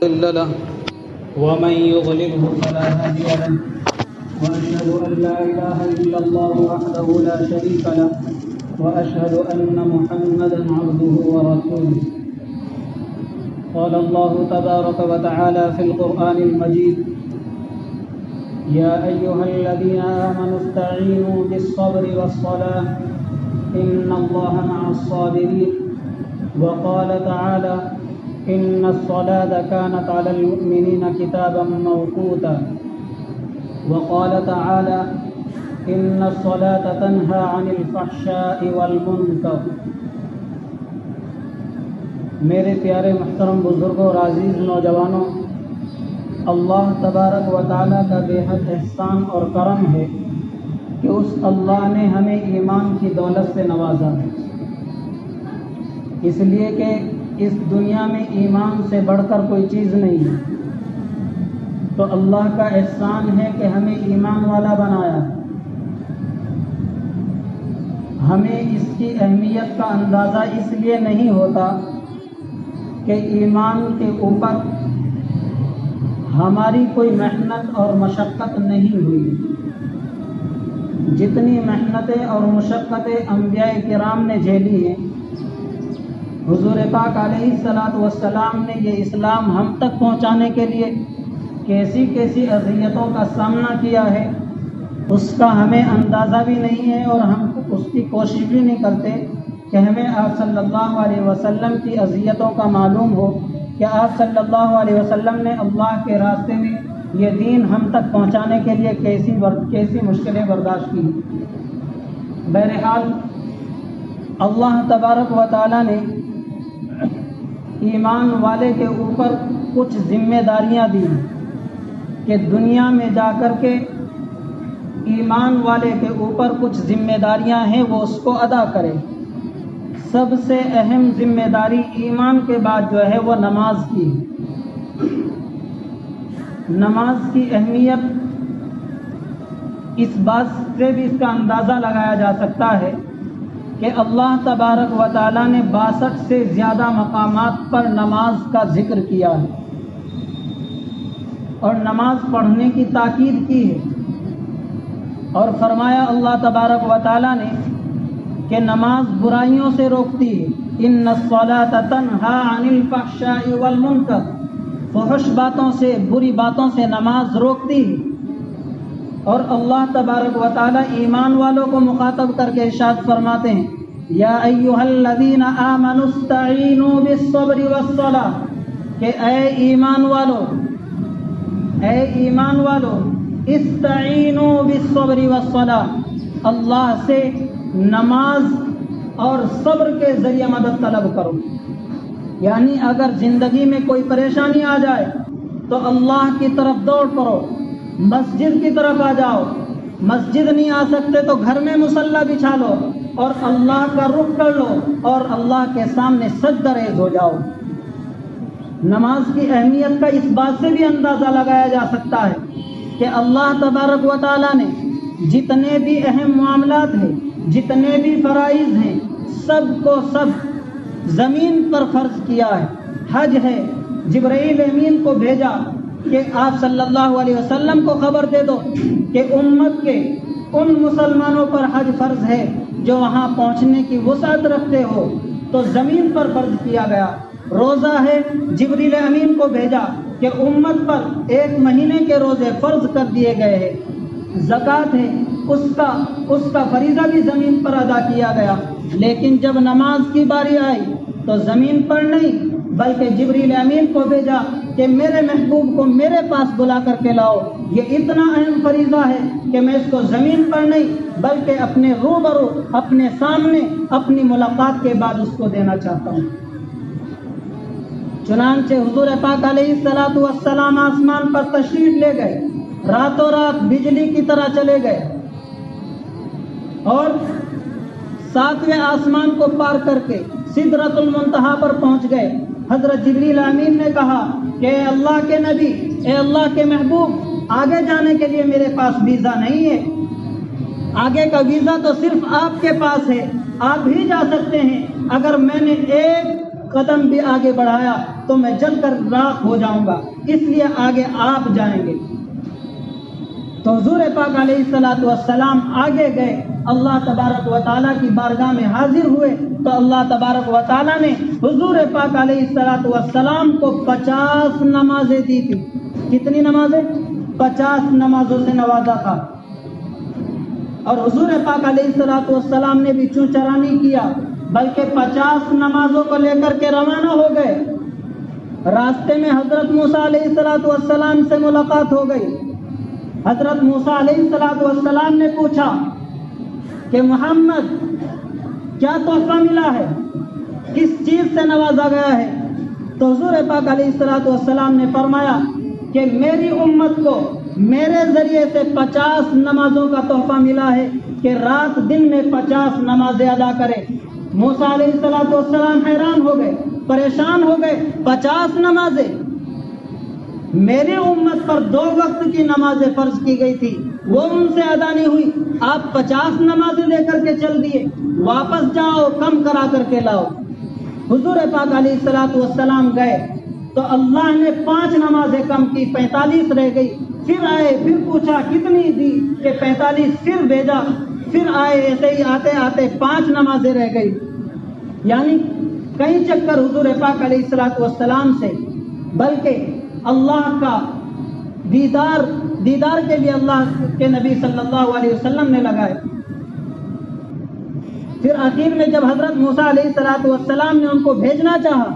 مضل له ومن يضلله فلا هادي له وأشهد أن لا إله إلا الله وحده لا شريك له وأشهد أن محمدا عبده ورسوله. قال الله تبارك وتعالى في القرآن المجيد: يا أيها الذين آمنوا استعينوا بالصبر والصلاة إن الله مع الصابرين. وقال تعالى: إن الصلاة كانت على المؤمنين كتابا موقوتا. وقال تعالى: إن الصلاة تنهى عن الفحشاء والمنكر. میرے پیارے محترم بزرگوں اور عزیز نوجوانوں، اللہ تبارک و تعالیٰ کا بے حد احسان اور کرم ہے کہ اس اللہ نے ہمیں ایمان کی دولت سے نوازا ہے، اس لیے کہ اس دنیا میں ایمان سے بڑھ کر کوئی چیز نہیں ہے. تو اللہ کا احسان ہے کہ ہمیں ایمان والا بنایا ہے. ہمیں اس کی اہمیت کا اندازہ اس لیے نہیں ہوتا کہ ایمان کے اوپر ہماری کوئی محنت اور مشقت نہیں ہوئی. جتنی محنتیں اور مشقتیں انبیاء کرام نے جھیلی ہیں، حضور پاک علیہ الصلاۃ والسلام نے یہ اسلام ہم تک پہنچانے کے لیے کیسی کیسی اذیتوں کا سامنا کیا ہے، اس کا ہمیں اندازہ بھی نہیں ہے، اور ہم اس کی کوشش بھی نہیں کرتے کہ ہمیں آپ صلی اللہ علیہ وسلم کی اذیتوں کا معلوم ہو کہ آپ صلی اللہ علیہ وسلم نے اللہ کے راستے میں یہ دین ہم تک پہنچانے کے لیے کیسی مشکلیں برداشت کی. بہرحال اللہ تبارک و تعالیٰ نے ایمان والے کے اوپر کچھ ذمہ داریاں دی کہ دنیا میں جا کر کے ایمان والے کے اوپر کچھ ذمہ داریاں ہیں، وہ اس کو ادا کرے. سب سے اہم ذمہ داری ایمان کے بعد جو ہے وہ نماز کی. نماز کی اہمیت اس بات سے بھی اس کا اندازہ لگایا جا سکتا ہے کہ اللہ تبارک و تعالیٰ نے 62 سے زیادہ مقامات پر نماز کا ذکر کیا ہے اور نماز پڑھنے کی تاکید کی ہے، اور فرمایا اللہ تبارک و تعالیٰ نے کہ نماز برائیوں سے روکتی ہے. ان الصلاۃ تنہی عن الفحشاء والمنکر، فحش باتوں سے، بری باتوں سے نماز روکتی ہے. اور اللہ تبارک و تعالی ایمان والوں کو مخاطب کر کے ارشاد فرماتے ہیں: یا ایھا الذین آمنوا استعینوا بالصبر والصلاۃ، کہ اے ایمان والو استعینوا بالصبر والصلاۃ، اللہ سے نماز اور صبر کے ذریعے مدد طلب کرو. یعنی اگر زندگی میں کوئی پریشانی آ جائے تو اللہ کی طرف دوڑ کرو، مسجد کی طرف آ جاؤ. مسجد نہیں آ سکتے تو گھر میں مصلی بچھا لو اور اللہ کا رخ کر لو اور اللہ کے سامنے سجدہ ریز ہو جاؤ. نماز کی اہمیت کا اس بات سے بھی اندازہ لگایا جا سکتا ہے کہ اللہ تبارک و تعالیٰ نے جتنے بھی اہم معاملات ہیں، جتنے بھی فرائض ہیں، سب کو سب زمین پر فرض کیا ہے. حج ہے، جبرائیل امین کو بھیجا کہ آپ صلی اللہ علیہ وسلم کو خبر دے دو کہ امت کے ان مسلمانوں پر حج فرض ہے جو وہاں پہنچنے کی وسعت رکھتے ہو، تو زمین پر فرض کیا گیا. روزہ ہے، جبرائیل امین کو بھیجا کہ امت پر 1 مہینے کے روزے فرض کر دیے گئے ہیں. زکوٰۃ ہے، اس کا فریضہ بھی زمین پر ادا کیا گیا. لیکن جب نماز کی باری آئی تو زمین پر نہیں بلکہ جبرائیل امین کو بھیجا کہ میرے محبوب کو میرے پاس بلا کر کے لاؤ. یہ اتنا اہم فریضہ ہے کہ میں اس کو زمین پر نہیں بلکہ اپنے روبرو، اپنے سامنے، اپنی ملاقات کے بعد اس کو دینا چاہتا ہوں. چنانچہ حضور پاک علیہ الصلاۃ والسلام آسمان پر تشریف لے گئے، راتوں رات بجلی کی طرح چلے گئے اور 7ویں آسمان کو پار کر کے سدرۃ المنتہا پر پہنچ گئے. حضرت جبریل امین نے کہا کہ اے اللہ کے نبی، اے اللہ کے محبوب، آگے جانے کے لیے میرے پاس ویزا نہیں ہے. آگے کا ویزا تو صرف آپ کے پاس ہے، آپ ہی جا سکتے ہیں. اگر میں نے ایک قدم بھی آگے بڑھایا تو میں جل کر راکھ ہو جاؤں گا، اس لیے آگے آپ جائیں گے۔ تو حضور پاک علیہ الصلوۃ والسلام آگے گئے، اللہ تبارک و تعالیٰ کی بارگاہ میں حاضر ہوئے تو اللہ تبارک و تعالیٰ نے حضور پاک علیہ الصلوۃ والسلام کو 50 نمازیں دی تھی۔ کتنی نمازیں؟ 50 نمازوں سے نوازا تھا۔ اور حضور پاک علیہ الصلوۃ والسلام نے بھی چوں چرا نہیں کیا، بلکہ 50 نمازوں کو لے کر کے روانہ ہو گئے۔ راستے میں حضرت موسیٰ علیہ الصلوۃ والسلام سے ملاقات ہو گئی۔ حضرت موسیٰ علیہ الصلوۃ والسلام نے پوچھا کہ محمد کیا تحفہ ملا ہے، کس چیز سے نوازا گیا ہے؟ تو حضور پاک علیہ الصلوۃ والسلام نے فرمایا کہ میری امت کو میرے ذریعے سے 50 نمازوں کا تحفہ ملا ہے کہ رات دن میں 50 نمازیں ادا کرے۔ موسیٰ علیہ الصلوۃ والسلام حیران ہو گئے، پریشان ہو گئے، 50 نمازیں؟ میری امت پر 2 وقت کی نمازیں فرض کی گئی تھی، وہ ان سے ادا نہیں ہوئی، آپ 50 نمازیں لے کر کے چل دیے، واپس جاؤ کم کرا کر کے لاؤ۔ حضور پاک علیہ الصلوۃ والسلام گئے تو اللہ نے 5 نمازیں کم کی، 45 رہ گئی۔ پھر آئے، پھر پوچھا کتنی دی کہ 45، پھر بھیجا، پھر آئے، ایسے ہی آتے آتے 5 نمازیں رہ گئی۔ یعنی کئی چکر حضور پاک علیہ الصلوۃ والسلام سے، بلکہ اللہ کا دیدار کے لیے اللہ کے نبی صلی اللہ علیہ وسلم نے لگائے۔ پھر آخر میں جب حضرت موسیٰ علیہ الصلوۃ والسلام نے ان کو بھیجنا چاہا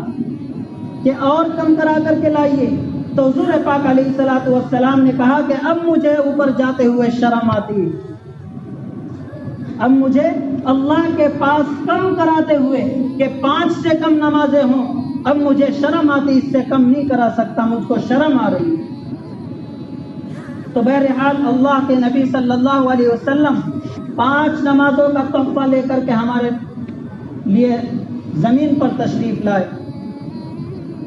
کہ اور کم کرا کر کے لائیے، تو حضور پاک علیہ الصلوۃ والسلام نے کہا کہ اب مجھے اوپر جاتے ہوئے شرم آتی ہے، اب مجھے اللہ کے پاس کم کراتے ہوئے کہ 5 سے کم نمازیں ہوں، اب مجھے شرم آتی، اس سے کم نہیں کرا سکتا، مجھ کو شرم آ رہی ہے۔ تو بہرحال اللہ کے نبی صلی اللہ علیہ وسلم 5 نمازوں کا تحفہ لے کر کے ہمارے لیے زمین پر تشریف لائے۔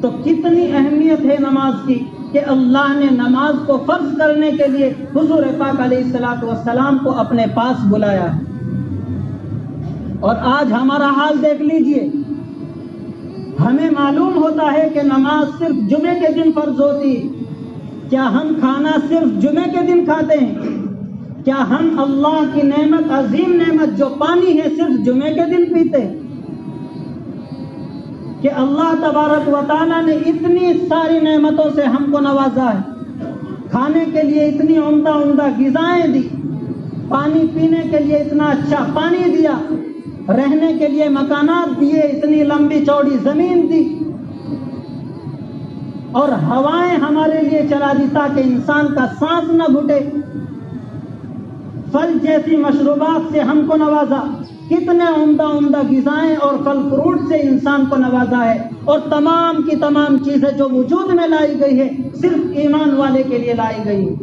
تو کتنی اہمیت ہے نماز کی کہ اللہ نے نماز کو فرض کرنے کے لیے حضور پاک علیہ الصلوۃ والسلام کو اپنے پاس بلایا ہے۔ اور آج ہمارا حال دیکھ لیجئے، ہمیں معلوم ہوتا ہے کہ نماز صرف جمعے کے دن فرض ہوتی ہے، کیا ہم کھانا صرف جمعے کے دن کھاتے ہیں؟ کیا ہم اللہ کی نعمت، عظیم نعمت جو پانی ہے، صرف جمعے کے دن پیتے ہیں؟ کہ اللہ تبارک و تعالیٰ نے اتنی ساری نعمتوں سے ہم کو نوازا ہے، کھانے کے لیے اتنی عمدہ عمدہ غذائیں دی، پانی پینے کے لیے اتنا اچھا پانی دیا، رہنے کے لیے مکانات دیے، اتنی لمبی چوڑی زمین دی، اور ہوائیں ہمارے لیے چلا دی تاکہ انسان کا سانس نہ گھٹے، پھل جیسی مشروبات سے ہم کو نوازا، کتنے عمدہ عمدہ غذائیں اور پھل فروٹ سے انسان کو نوازا ہے، اور تمام کی تمام چیزیں جو وجود میں لائی گئی ہے صرف ایمان والے کے لیے لائی گئی ہے،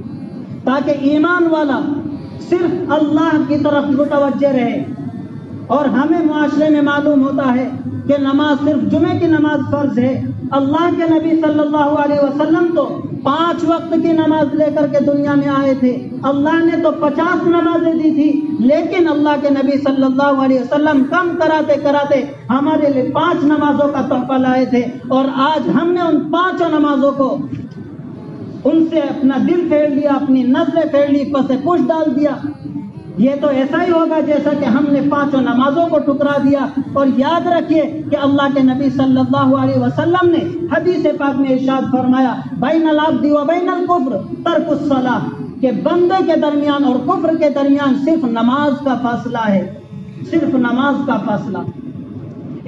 تاکہ ایمان والا صرف اللہ کی طرف متوجہ رہے۔ اور ہمیں معاشرے میں معلوم ہوتا ہے کہ نماز صرف جمعے کی نماز فرض ہے، اللہ کے نبی صلی اللہ علیہ وسلم تو 5 وقت کی نماز لے کر کے دنیا میں آئے تھے، اللہ نے تو 50 نمازیں دی تھی، لیکن اللہ کے نبی صلی اللہ علیہ وسلم کم کراتے کراتے ہمارے لیے 5 نمازوں کا تحفہ لائے تھے، اور آج ہم نے ان 5 نمازوں کو ان سے اپنا دل پھیر لیا، اپنی نظریں پھیر لی، پس پوچھ ڈال دیا۔ یہ تو ایسا ہی ہوگا جیسا کہ ہم نے 5 نمازوں کو ٹکرا دیا۔ اور یاد رکھیے کہ اللہ کے نبی صلی اللہ علیہ وسلم نے حدیث پاک میں ارشاد فرمایا، بین العبد و بین الکفر ترک الصلاۃ، کہ بندے کے درمیان اور کفر کے درمیان صرف نماز کا فاصلہ ہے، صرف نماز کا فاصلہ۔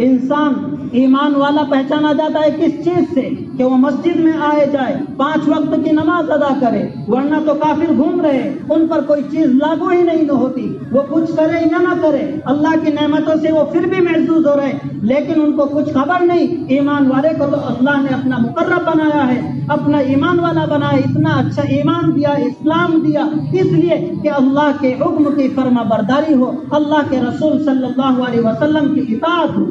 انسان ایمان والا پہچانا جاتا ہے کس چیز سے؟ کہ وہ مسجد میں آئے جائے، 5 وقت کی نماز ادا کرے، ورنہ تو کافر گھوم رہے، ان پر کوئی چیز لاگو ہی نہیں ہوتی، وہ کچھ کرے یا نہ کرے، اللہ کی نعمتوں سے وہ پھر بھی محظوظ ہو رہے، لیکن ان کو کچھ خبر نہیں۔ ایمان والے کو تو اللہ نے اپنا مقرب بنایا ہے، اپنا ایمان والا بنایا، اتنا اچھا ایمان دیا، اسلام دیا، اس لیے کہ اللہ کے حکم کی فرما برداری ہو، اللہ کے رسول صلی اللہ علیہ وسلم کی اطاعت ہو،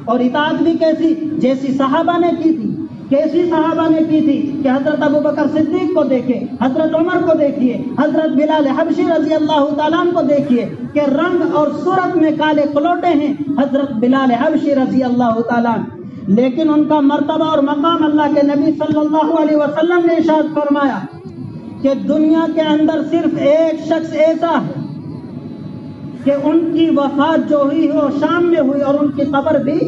اور اطاعت بھی کیسی؟ جیسی صحابہ نے کی تھی، کیسی صحابہ نے کی تھی کہ حضرت ابو بکر صدیق کو دیکھیے، حضرت عمر کو دیکھیے، حضرت بلال حبشی رضی اللہ تعالیٰ عنہ کو دیکھیے کہ رنگ اور صورت میں کالے کلوٹے ہیں حضرت بلال حبشی رضی اللہ تعالیٰ عنہ، لیکن ان کا مرتبہ اور مقام اللہ کے نبی صلی اللہ علیہ وسلم نے ارشاد فرمایا کہ دنیا کے اندر صرف ایک شخص ایسا ہے کہ ان کی وفات جو ہوئی وہ شام میں ہوئی اور ان کی قبر بھی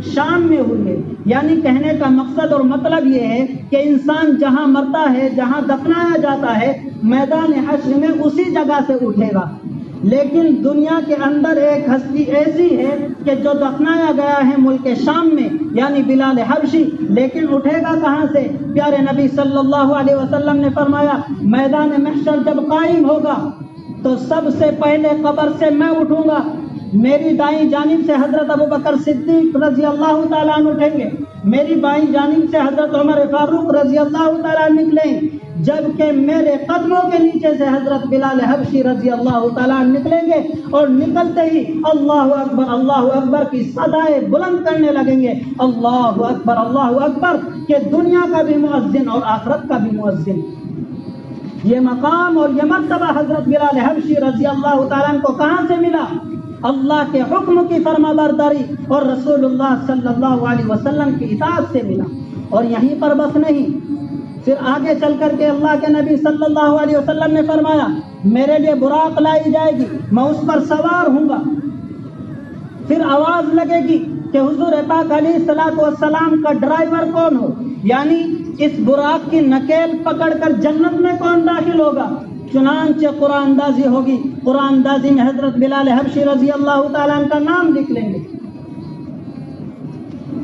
شام میں ہوئی ہے۔ یعنی کہنے کا مقصد اور مطلب یہ ہے کہ انسان جہاں مرتا ہے، جہاں دفنایا جاتا ہے، میدان حشر میں اسی جگہ سے اٹھے گا۔ لیکن دنیا کے اندر ایک ہستی ایسی ہے کہ جو دفنایا گیا ہے ملک شام میں، یعنی بلال حبشی، لیکن اٹھے گا کہاں سے؟ پیارے نبی صلی اللہ علیہ وسلم نے فرمایا میدان محشر جب قائم ہوگا تو سب سے پہلے قبر سے میں اٹھوں گا، میری دائیں جانب سے حضرت ابو بکر صدیق رضی اللہ تعالیٰ عنہ اٹھیں گے، میری بائیں جانب سے حضرت عمر فاروق رضی اللہ تعالیٰ عنہ نکلیں، جبکہ میرے قدموں کے نیچے سے حضرت بلال حبشی رضی اللہ تعالیٰ عنہ نکلیں گے، اور نکلتے ہی اللہ اکبر کی صدائیں بلند کرنے لگیں گے، اللہ اکبر، کہ دنیا کا بھی مؤذن اور آخرت کا بھی مؤذن۔ یہ مقام اور یہ مرتبہ حضرت بلال حبشی رضی اللہ تعالیٰ عنہ کو کہاں سے ملا؟ اللہ کے حکم کی فرما برداری اور رسول اللہ صلی اللہ علیہ وسلم کی اطاعت سے ملا۔ اور یہیں پر بس نہیں، پھر آگے چل کر کے اللہ کے نبی صلی اللہ علیہ وسلم نے فرمایا میرے لیے براق لائی جائے گی، میں اس پر سوار ہوں گا، پھر آواز لگے گی کہ حضور پاک علیہ الصلوۃ والسلام کا ڈرائیور کون ہو، یعنی اس براق کی نکیل پکڑ کر جنت میں کون داخل ہوگا؟ چنانچہ قرآن اندازی ہوگی، قرآن اندازی میں حضرت بلال حبشی رضی اللہ تعالیٰ عنہ کا نام لکھ لیں گے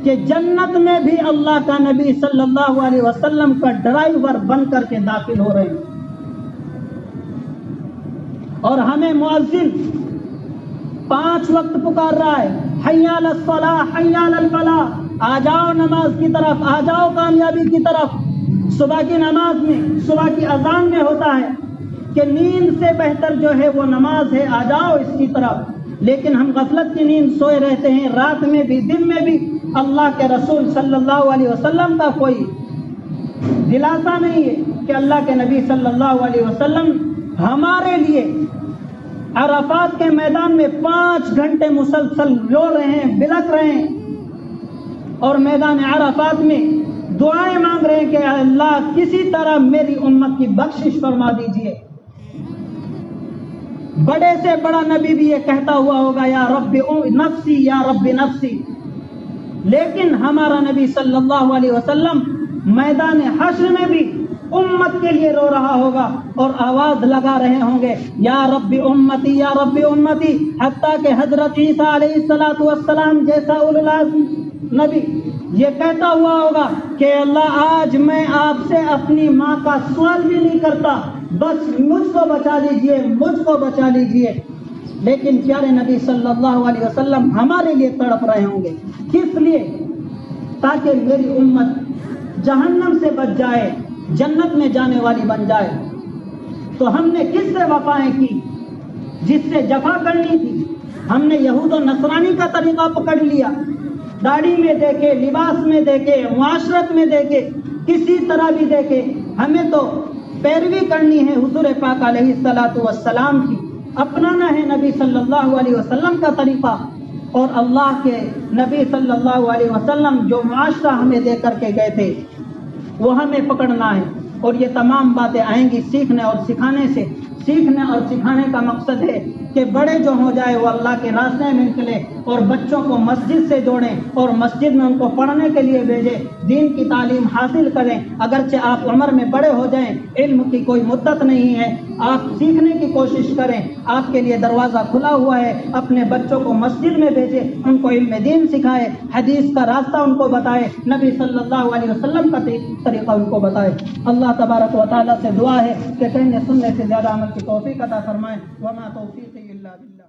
کہ جنت میں بھی اللہ کا نبی صلی اللہ علیہ وسلم کا ڈرائیور بن کر کے داخل ہو رہے ہیں۔ اور ہمیں مؤذن 5 وقت پکار رہا ہے، حی علی الصلاۃ حی علی الفلاح، آ جاؤ نماز کی طرف، آ جاؤ کامیابی کی طرف۔ صبح کی نماز میں، صبح کی اذان میں ہوتا ہے کہ نیند سے بہتر جو ہے وہ نماز ہے، آ جاؤ اس کی طرف، لیکن ہم غفلت کی نیند سوئے رہتے ہیں، رات میں بھی دن میں بھی اللہ کے رسول صلی اللہ علیہ وسلم کا کوئی دلاسا نہیں ہے کہ اللہ کے نبی صلی اللہ علیہ وسلم ہمارے لیے عرفات کے میدان میں 5 گھنٹے مسلسل رو رہے ہیں، بلک رہے ہیں، اور میدان عرفات میں دعائیں مانگ رہے ہیں کہ اللہ کسی طرح میری امت کی بخشش فرما دیجئے۔ بڑے سے بڑا نبی بھی یہ کہتا ہوا ہوگا یا رب نفسی یا رب نفسی، لیکن ہمارا نبی صلی اللہ علیہ وسلم میدان حشر میں بھی امت کے لیے رو رہا ہوگا اور آواز لگا رہے ہوں گے یا رب امتی یا رب امتی، حتیٰ کہ حضرت عیسیٰ علیہ السلام جیسا اولو العزم نبی یہ کہتا ہوا ہوگا کہ اللہ آج میں آپ سے اپنی ماں کا سوال بھی نہیں کرتا، بس مجھ کو بچا لیجئے، مجھ کو بچا لیجئے۔ لیکن پیارے نبی صلی اللہ علیہ وسلم ہمارے لیے تڑپ رہے ہوں گے، کس لیے؟ تاکہ میری امت جہنم سے بچ جائے، جنت میں جانے والی بن جائے۔ تو ہم نے کس سے وفائیں کی؟ جس سے جفا کرنی تھی ہم نے یہود و نصرانی کا طریقہ پکڑ لیا، داڑھی میں دیکھے، لباس میں دیکھے، معاشرت میں دیکھے، کسی طرح بھی دیکھے، ہمیں تو پیروی کرنی ہے حضور پاک علیہ الصلوۃ والسلام کی، اپنانا ہے نبی صلی اللہ علیہ وسلم کا طریقہ، اور اللہ کے نبی صلی اللہ علیہ وسلم جو معاشرہ ہمیں دے کر کے گئے تھے وہ ہمیں پکڑنا ہے۔ اور یہ تمام باتیں آئیں گی سیکھنے اور سکھانے سے۔ سیکھنے اور سکھانے کا مقصد ہے کہ بڑے جو ہو جائے وہ اللہ کے راستے میں نکلے اور بچوں کو مسجد سے جوڑیں اور مسجد میں ان کو پڑھنے کے لیے بھیجیں، دین کی تعلیم حاصل کریں۔ اگرچہ آپ عمر میں بڑے ہو جائیں، علم کی کوئی مدت نہیں ہے، آپ سیکھنے کی کوشش کریں، آپ کے لیے دروازہ کھلا ہوا ہے۔ اپنے بچوں کو مسجد میں بھیجیں، ان کو علم دین سکھائے، حدیث کا راستہ ان کو بتائے، نبی صلی اللہ علیہ وسلم کا طریقہ ان کو بتائے۔ اللہ تبارک و تعالیٰ سے دعا ہے کہ کہنے سننے سے زیادہ عمل کی توفیق عطا فرمائے۔ وما توفیقی الا باللہ۔